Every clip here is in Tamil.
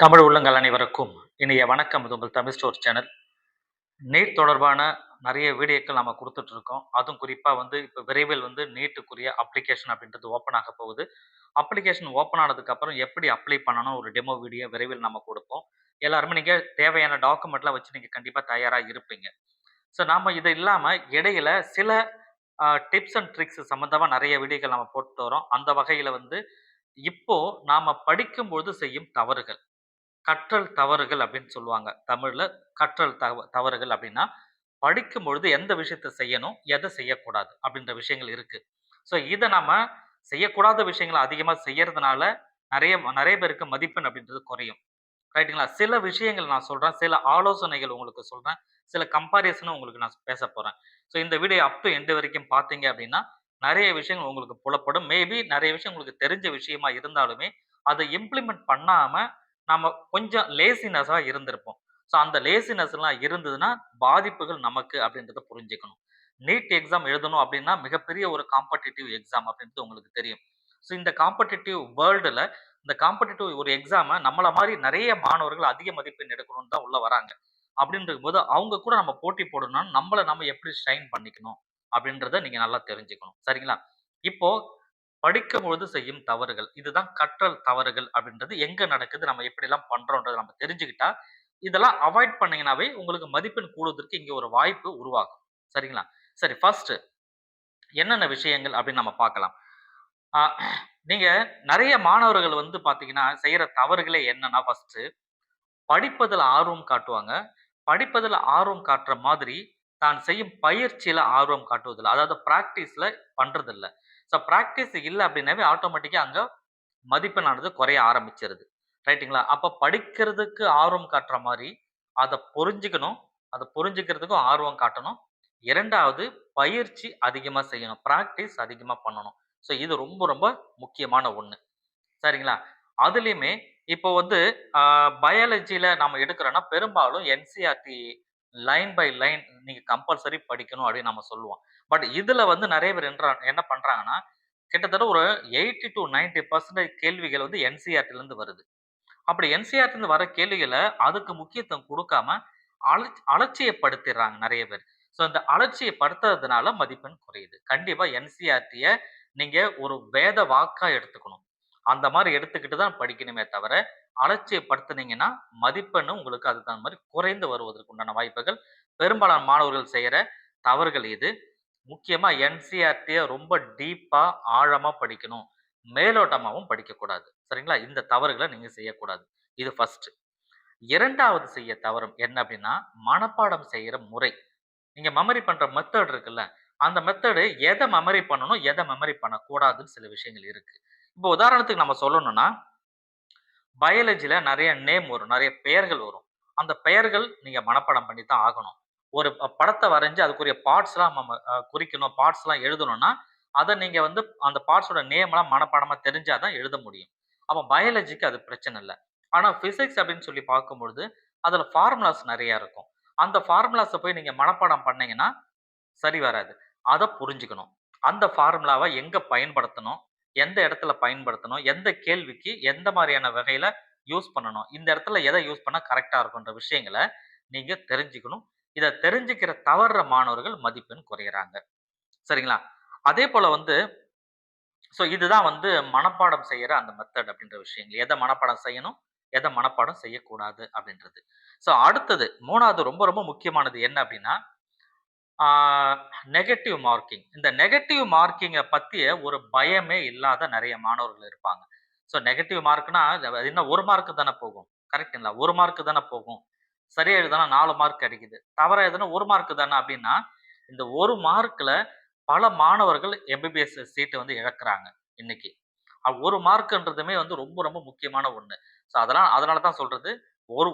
தமிழ் உள்ளங்கள் அனைவருக்கும் இனிய வணக்கம். இது உங்கள் தமிழ் ஸ்டோர் சேனல். நீட் தொடர்பான நிறைய வீடியோக்கள் நம்ம கொடுத்துட்டு இருக்கோம். அதுவும் குறிப்பாக இப்போ விரைவில் நீட்டுக்குரிய அப்ளிகேஷன் அப்படின்றது ஓப்பன் ஆக போகுது. அப்ளிகேஷன் ஓப்பன் ஆனதுக்கப்புறம் எப்படி அப்ளை பண்ணணும் ஒரு டெமோ வீடியோ விரைவில் நம்ம கொடுப்போம். எல்லாருமே நீங்கள் தேவையான டாக்குமெண்ட்லாம் வச்சு நீங்கள் கண்டிப்பாக தயாராக இருப்பீங்க. ஸோ நாம் இது இல்லாமல் இடையில சில டிப்ஸ் அண்ட் ட்ரிக்ஸ் சம்மந்தமாக நிறைய வீடியோக்கள் நம்ம போட்டு வரோம். அந்த வகையில் இப்போ நாம் படிக்கும்போது செய்யும் தவறுகள், கற்றல் தவறுகள் அப்படின்னு சொல்லுவாங்க. தமிழ்ல கற்றல் தவறுகள் அப்படின்னா, படிக்கும்பொழுது எந்த விஷயத்த செய்யணும், எத செய்யக்கூடாது அப்படின்ற விஷயங்கள் இருக்கு. ஸோ இத நாம செய்யக்கூடாத விஷயங்கள அதிகமா செய்யறதுனால, நெறைய நெறைய பேருக்கு மதிப்பெண் அப்படின்றது குறையும். ரைட்டுங்களா? சில விஷயங்கள் நான் சொல்றேன். சில ஆலோசனைகள் உங்களுக்கு சொல்றேன். சில கம்பேரிசனும் உங்களுக்கு நான் பேசப் போறேன். ஸோ இந்த வீடியோ அப் டூ எண்ட் வரைக்கும் பார்த்தீங்க அப்படின்னா, நெறைய விஷயங்கள் உங்களுக்கு புலப்படும். மேபி நெறைய விஷயம் உங்களுக்கு தெரிஞ்ச விஷயமா இருந்தாலுமே, அத இம்ப்ளிமெண்ட் பண்ணாம நாம கொஞ்சம் லேசினஸா இருந்திருப்போம். ஸோ அந்த லேசினஸ்லாம் இருந்ததுன்னா, பாதிப்புகள் நமக்கு அப்படின்றத புரிஞ்சுக்கணும். நீட் எக்ஸாம் எழுதணும் அப்படின்னா, மிகப்பெரிய ஒரு காம்படிட்டிவ் எக்ஸாம் அப்படின்றது உங்களுக்கு தெரியும். ஸோ இந்த காம்படிட்டிவ் வேர்ல்டுல இந்த காம்படிட்டிவ் ஒரு எக்ஸாம நம்மள மாரி நெறைய மாணவர்கள் அதிக மதிப்பெண் எடுக்கணும்னு தான் உள்ள வராங்க. அப்படின்றபோது அவங்க கூட நம்ம போட்டி போடணும்னா, நம்மள நம்ம எப்படி ஷைன் பண்ணிக்கணும் அப்படின்றத நீங்க நல்லா தெரிஞ்சுக்கணும். சரிங்களா? இப்போ படிக்கும்பொழுது செய்யும் தவறுகள். இதுதான் கற்றல் தவறுகள் அப்படின்றது எங்க நடக்குது? நம்ம எப்படிலாம் பண்றோம்ன்றத நம்ம தெரிஞ்சுக்கிட்டா, இதெல்லாம் அவாய்ட் பண்ணீங்கனாவே உங்களுக்கு மதிப்பெண் கூடுவதற்கு இங்க ஒரு வாய்ப்பு உருவாகும். சரிங்களா? சரி ஃபர்ஸ்ட் என்னென்ன விஷயங்கள் அப்படின்னு நம்ம பார்க்கலாம். ஆ நீங்க நெறைய மாணவர்கள் பார்த்தீங்கன்னா, செய்யற தவறுகளே என்னன்னா, ஃபர்ஸ்ட்டு படிப்பதில ஆர்வம் காட்டுவாங்க. படிப்பதில ஆர்வம் காட்டுற மாதிரி, தான் செய்யும் பயிற்சியில ஆர்வம் காட்டுவதில்ல. அதாவது பிராக்டிஸ்ல பண்றதில்ல. ஸோ பிராக்டிஸ் இல்ல அப்படின்னாவே ஆட்டோமேட்டிக்கா அங்க மதிப்பெண்ணானது குறைய ஆரம்பிச்சிருது. ரைட்டுங்களா? அப்ப படிக்கிறதுக்கு ஆர்வம் காட்டுற மாரி, அத புரிஞ்சுக்கணும். அத புரிஞ்சுக்கிறதுக்கும் ஆர்வம் காட்டணும். 2வது பயிற்சி அதிகமா செய்யணும். பிராக்டிஸ் அதிகமா பண்ணணும். ஸோ இது ரொம்ப ரொம்ப முக்கியமான ஒண்ணு. சரிங்களா? அதுலயுமே இப்போ அ பயாலஜில நாம எடுக்கிறோம்னா, பெரும்பாலும் என்சிஇஆர்டி லைன் பை லைன் நீங்க கம்பல்சரி படிக்கணும் அப்படின்னு நம்ம சொல்லுவோம். பட் இதுல நெறைய பேர் என்ன பண்றாங்கன்னா, கிட்டத்தட்ட ஒரு 80 டூ 90% கேள்விகள் என்சிஇஆர்டிலருந்து வருது. அப்படி என்சிஇஆர்டிலருந்து வர கேள்விகள அதுக்கு முக்கியத்துவம் குடுக்காம, அலட்சியப்படுத்திர்றாங்க நெறைய பேர். ஸோ இந்த அலட்சியப்படுத்துறதுனால மதிப்பெண் குறையுது. கண்டிப்பா என்சிஇஆர்டிய நீங்க ஒரு வேத வாக்கா எடுத்துக்கணும். அந்த மாரி எடுத்துக்கிட்டு தான் படிக்கணுமே தவிர, அலட்சியப்படுத்துனீங்கன்னா, மதிப்பெண்ணும் உங்களுக்கு அதுக்கு தகுந்த மாரி குறைந்து வருவதற்கு உண்டான வாய்ப்புகள் பெரும்பாலான மாணவர்கள் செய்யற தவறுகள் இது. முக்கியமா என்சிஇஆர்டிய ரொம்ப டீப்பா, ஆழமா படிக்கணும். மேலோட்டமாவும் படிக்கக்கூடாது. சரிங்களா? இந்த தவறுகள நீங்க செய்யக்கூடாது. இது ஃபர்ஸ்ட். 2வது செய்ய தவறும் என்ன அப்டின்னா, மனப்பாடம் செய்யற முறை. நீங்க மெமரி பண்ற மெத்தட் இருக்குல்ல, அந்த மெத்தடு எத மெமரி பண்ணணும், எத மெமரி பண்ணக்கூடாதுன்னு சில விஷயங்கள் இருக்கு. இப்போ உதாரணத்துக்கு நம்ம சொல்லணும்னா, பயாலஜில நெறைய நேம் வரும். நெறைய பெயர்கள் வரும். அந்த பெயர்கள் நீங்க மனப்பாடம் பண்ணி தான் ஆகணும். ஒரு படத்த வரைஞ்சு அதுக்குரிய பார்ட்ஸ்லாம் நம்ம குறிக்கணும். பார்ட்ஸ்லாம் எழுதணும்னா, அத நீங்க அந்த பார்ட்ஸோட நேம்லாம் மனப்பாடமா தெரிஞ்சா தான் எழுத முடியும். அப்ப பயாலஜிக்கு அது பிரச்சனை இல்ல. ஆனா பிசிக்ஸ் அப்படின்னு சொல்லி பார்க்கும்பொழுது, அதுல ஃபார்முலாஸ் நெறைய இருக்கும். அந்த ஃபார்முலாஸ போய் நீங்க மனப்பாடம் பண்ணீங்கன்னா, சரி வராது. அத புரிஞ்சுக்கணும். அந்த ஃபார்முலாவ எங்க பயன்படுத்தணும்? எந்த இடத்துல பயன்படுத்தணும்? எந்த கேள்விக்கு எந்த மாரியான வகையில யூஸ் பண்ணணும்? இந்த இடத்துல எத யூஸ் பண்ணா கரெக்ட்டா இருக்குன்ற விஷயங்கள நீங்க தெரிஞ்சுக்கணும். இத தெரிஞ்சுக்கிற தவறுற மாணவர்கள் மதிப்பெண் குறையறாங்க. சரிங்களா? அதே போல இதுதான் மனப்பாடம் செய்யற அந்த மெத்தட் அப்படின்ற விஷயங்கள். எத மனப்பாடம் செய்யணும்? எத மனப்பாடம் செய்யக்கூடாது அப்படின்றது. அடுத்தது 3வது ரொம்ப ரொம்ப முக்கியமானது என்ன அப்படின்னா, ஆ நெகட்டிவ் மார்க்கிங். இந்த நெகட்டிவ் மார்க்கிங்க பத்திய ஒரு பயமே இல்லாத நெறைய மாணவர்கள் இருப்பாங்க. நெகட்டிவ் மார்க்னா அது என்ன 1 மார்க் தானே போகும். கரெக்ட்டுங்களா? 1 மார்க் தானே போகும். சரியா எழுதுனா 4 மார்க் கிடைக்குது. தவறா எழுதுனா 1 மார்க் தானே அப்டின்னா, இந்த 1 மார்க்ல பல மாணவர்கள் எம்பிபிஎஸ் சீட்ட இழக்குறாங்க இன்னைக்கு. 1 மார்க்ன்றதுமே ரொம்ப ரொம்ப முக்கியமான ஒண்ணு. அதனால தான் சொல்றது, ஒரு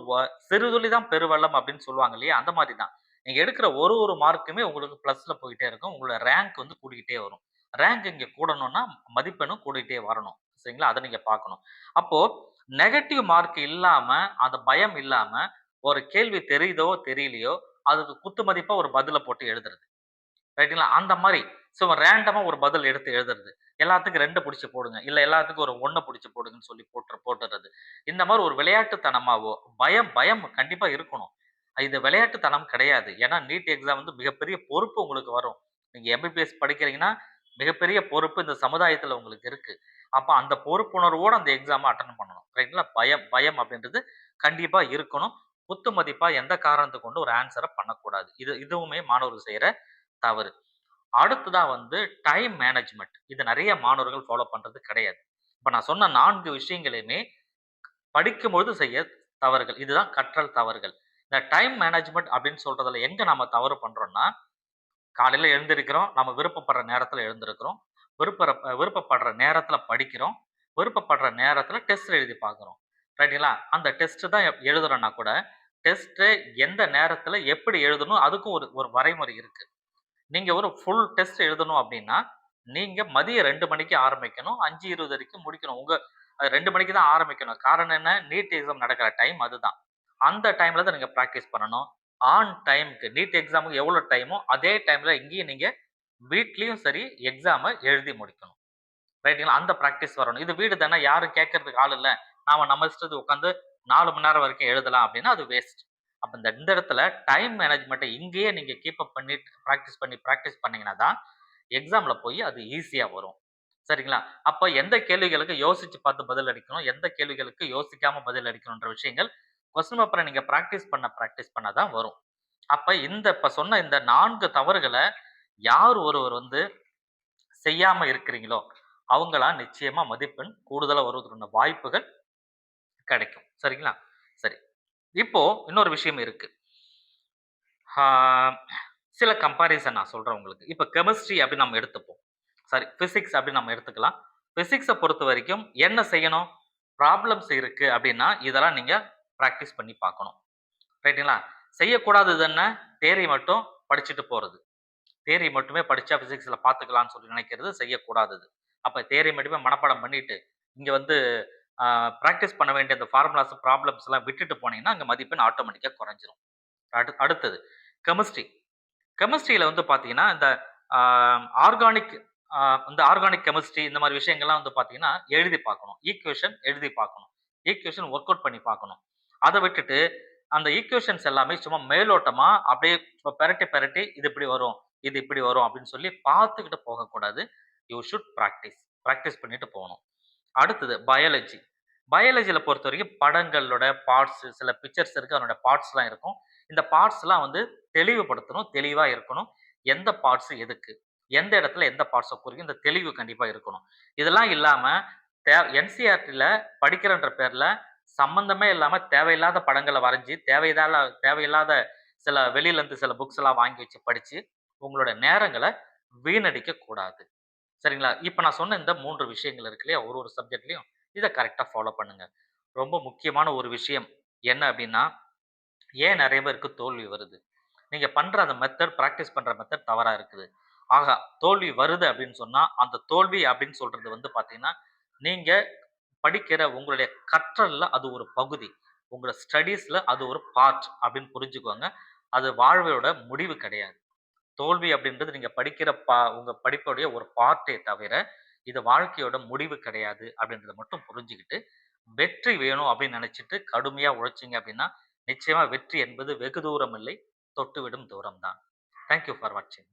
சிறுதுளி தான் பெருவெள்ளம் அப்டின்னு சொல்லுவாங்க இல்லையா? அந்த மாரி தான். நீங்க எடுக்கிற ஒரு ஒரு மார்க்குமே உங்களுக்கு பிளஸ்ல போயிட்டே இருக்கும். உங்களோட ரேங்க் கூடிக்கிட்டே வரும். ரேங்க் இங்க கூடணும்னா மதிப்பெண்ணும் கூடிட்டே வரணும். சரிங்களா? அத நீங்க பார்க்கணும். அப்போ நெகட்டிவ் மார்க் இல்லாம, அந்த பயம் இல்லாம, ஒரு கேள்வி தெரியுதோ, தெரியலையோ, அதுக்கு குத்து மதிப்பா ஒரு பதில போட்டு எழுதுறது. ரைட்டுங்களா? அந்த மாரி ஸோ ரேண்டமா ஒரு பதில் எடுத்து எழுதுறது. எல்லாத்துக்கும் 2 புடிச்சு போடுங்க. இல்ல எல்லாத்துக்கும் ஒரு 1 புடிச்சு போடுங்கன்னு சொல்லி போட்டுறது. இந்த மாரி ஒரு விளையாட்டுத்தனமாவோ, பயம் பயம் கண்டிப்பா இருக்கணும். இது விளையாட்டுத்தனம் கிடையாது. ஏன்னா நீட் எக்ஸாம் வந்து மிகப்பெரிய பொறுப்பு உங்களுக்கு வரும். நீங்க எம்பிபிஎஸ் படிக்கிறீங்கன்னா, மிகப்பெரிய பொறுப்பு இந்த சமுதாயத்துல உங்களுக்கு இருக்கு. அப்ப அந்த பொறுப்புணர்வோட அந்த எக்ஸாம அட்டெண்ட் பண்ணணும். ரைட்டுங்களா? பயம் பயம் அப்படின்றது கண்டிப்பா இருக்கணும். குத்து மதிப்பா எந்த காரணத்த கொண்டு ஒரு ஆன்ஸர பண்ணக்கூடாது. இதுவுமே மாணவர்கள் செய்ற தவறு. அடுத்ததா வந்து டைம் மேனேஜ்மென்ட். இது நெறைய மாணவர்கள் ஃபாலோ பண்றது கிடையாது. இப்ப நான் சொன்ன 4 விஷயங்களையுமே படிக்கும்பொழுது செய்ய தவறுகள். இதுதான் கற்றல் தவறுகள். இந்த டைம் மேனேஜ்மென்ட் அப்படின்னு சொல்றதுல எங்க நாம தவறு பண்றோம்னா, காலையில எழுந்திரிக்கிறோம். நம்ம விருப்பப்படுற நேரத்துல எழுந்திருக்கிறோம். விருப்பப்படுற நேரத்துல படிக்கிறோம். விருப்பப்படுற நேரத்துல டெஸ்ட் எழுதி பார்க்கிறோம். ரைட்டுங்களா? அந்த டெஸ்ட் தான் எழுதுறோம்னா கூட, டெஸ்ட்ட எந்த நேரத்துல எப்படி எழுதணும்? அதுக்கும் ஒரு ஒரு வரைமுறை இருக்கு. நீங்க ஒரு ஃபுல் டெஸ்ட் எழுதணும் அப்டின்னா, நீங்க மதியம் 2 மணிக்கு ஆரம்பிக்கணும். 5:20 வரைக்கும் முடிக்கணும். 2 மணிக்கு தான் ஆரம்பிக்கணும். காரணம் என்ன? நீட் எக்ஸாம் நடக்கிற டைம் அதுதான். அந்த டைம்ல தான் நீங்க பிராக்டிஸ் பண்ணணும். ஆன் டைம்க்கு நீட் எக்ஸாம்க்கு எவ்வளோ டைமோ, அதே டைம்ல இங்கேயும் நீங்க வீட்லயும் சரி எக்ஸாம எழுதி முடிக்கணும். ரைட்டுங்களா? அந்த பிராக்டிஸ் வரணும். இது வீடு தானே யாரும் கேட்கறதுக்கு ஆள் இல்ல. நாம நம்ம இஷ்டத்துக்கு உட்கார்ந்து 4 மணி நேரம் வரைக்கும் எழுதலாம் அப்டின்னா, அது வேஸ்ட். அப்ப இந்த இடத்துல டைம் மேனேஜ்மென்ட்ட இங்கேயே நீங்க கீப் அப் பண்ணி பிராக்டிஸ் பண்ணீங்கன்னா தான், எக்ஸாம்ல போய் அது ஈஸியா வரும். சரிங்களா? அப்ப எந்த கேள்விகளுக்கு யோசிச்சு பார்த்து பதில் அளிக்கணும், எந்த கேள்விகளுக்கு யோசிக்காம பதில் அளிக்கணும்ன்ற விஷயங்கள் கொஸ்டின் பேப்பர நீங்க பிராக்டிஸ் பண்ண தான் வரும். அப்ப இப்ப சொன்ன இந்த 4 தவறுகள யார் ஒருவர் வந்து செய்யாம இருக்கிறீங்களோ, அவங்கலாம் நிச்சயமா மதிப்பெண் கூடுதலா வருவதற்கான வாய்ப்புகள் கிடைக்கும். சரிங்களா? சரி. இப்போ இன்னொரு விஷயம் இருக்கு. ஆ சில கம்பேரிசன் நான் சொல்றேன் உங்களுக்கு. இப்ப கெமிஸ்ட்ரி அப்படின்னு நம்ம எடுத்துப்போம். சாரி பிசிக்ஸ் அப்படின்னு நம்ம எடுத்துக்கலாம். பிசிக்ஸ பொறுத்தவரைக்கும் என்ன செய்யணும்? ப்ராப்ளம்ஸ் இருக்கு அப்படின்னா, இதெல்லாம் நீங்க பிராக்டிஸ் பண்ணி பார்க்கணும். ரைட்டுங்களா? செய்யக்கூடாதது என்ன? தியரி மட்டும் படிச்சுட்டு போறது. தியரி மட்டுமே படிச்சா பிசிக்ஸ்ல பார்த்துக்கலாம்னு சொல்லி நினைக்கிறது செய்யக்கூடாதது. அப்ப தியரி மட்டுமே மனப்பாடம் பண்ணிட்டு, இங்க வந்து பிராக்டிஸ் பண்ண வேண்டிய அந்த ஃபார்முலாஸ், ப்ராப்ளம்ஸ்லாம் விட்டுட்டு போனீங்கன்னா, அங்க மதிப்பெண் ஆட்டோமேட்டிக்கா குறைஞ்சிரும். அடுத்தது கெமிஸ்ட்ரி. கெமிஸ்ட்ரியில வந்து பார்த்தீங்கன்னா, இந்த ஆ ஆர்கானிக் இந்த ஆர்கானிக் கெமிஸ்ட்ரி இந்த மாரி விஷயங்கள்லாம் வந்து பார்த்தீங்கன்னா, எழுதி பார்க்கணும். ஈக்குவேஷன் எழுதி பார்க்கணும். ஈக்குவேஷன் ஒர்க் அவுட் பண்ணி பார்க்கணும். அத விட்டுட்டு, அந்த ஈக்குவேஷன்ஸ் எல்லாமே சும்மா மேலோட்டமா அப்படியே பெரட்டி, பெரட்டி இது இப்படி வரும், இது இப்படி வரும் அப்படின்னு சொல்லி பார்த்துக்கிட்டு போகக்கூடாது. You should practice. பிராக்டிஸ் பண்ணிட்டு போகணும். அடுத்தது பயாலஜி. பயாலஜில பொறுத்தவரைக்கும் படங்களோட பார்ட்ஸ் சில பிக்சர்ஸ் இருக்கு. அதனுடைய பார்ட்ஸ்லாம் இருக்கும். இந்த பார்ட்ஸ்லாம் வந்து தெளிவுபடுத்தணும். தெளிவா இருக்கணும். எந்த பார்ட்ஸ் எதுக்கு? எந்த இடத்துல எந்த பார்ட்ஸ குறிக்கும் இந்த தெளிவு கண்டிப்பா இருக்கணும். இதெல்லாம் இல்லாம என்சிஇஆர்டில படிக்கிறன்ற பேர்ல சம்மந்தமே இல்லாம தேவையில்லாத படங்கள வரைஞ்சு, தேவையில்லாத சில வெளியில இருந்து சில புக்ஸ் எல்லாம் வாங்கி வச்சு படிச்சு, உங்களோட நேரங்கள வீணடிக்க கூடாது. சரிங்களா? இப்ப நான் சொன்ன இந்த 3 விஷயங்கள் இருக்கு இல்லையா? ஒரு சப்ஜெக்ட்லயும் இத கரெக்ட்டா ஃபாலோ பண்ணுங்க. ரொம்ப முக்கியமான ஒரு விஷயம் என்ன அப்டின்னா, ஏன் நெறைய பேருக்கு தோல்வி வருது? நீங்க பண்ற அந்த பிராக்டிஸ் பண்ற மெத்தட் தவறா இருக்குது. ஆகா! தோல்வி வருது அப்டின்னு சொன்னா, அந்த தோல்வி அப்டின்னு சொல்றது வந்து பார்த்தீங்கன்னா, நீங்க படிக்கிற உங்களுடைய கற்றல்ல அது ஒரு பகுதி. உங்க ஸ்டடீஸ்ல அது ஒரு பார்ட் அப்டின்னு புரிஞ்சுக்கோங்க. அது வாழ்வோட முடிவு கிடையாது. தோல்வி அப்படின்றது நீங்க படிக்கிற உங்க படிப்புடைய ஒரு பார்ட்டே தவிர, இது வாழ்க்கையோட முடிவு கிடையாது அப்படின்றத மட்டும் புரிஞ்சுகிட்டு, வெற்றி வேணும் அப்படின்னு நினைச்சுட்டு கடுமையா உழைச்சீங்க அப்படின்னா, நிச்சயமா வெற்றி என்பது வெகு தூரம் இல்லை, தொட்டுவிடும் தூரம் தான். தேங்க் யூ ஃபார் வாட்சிங்.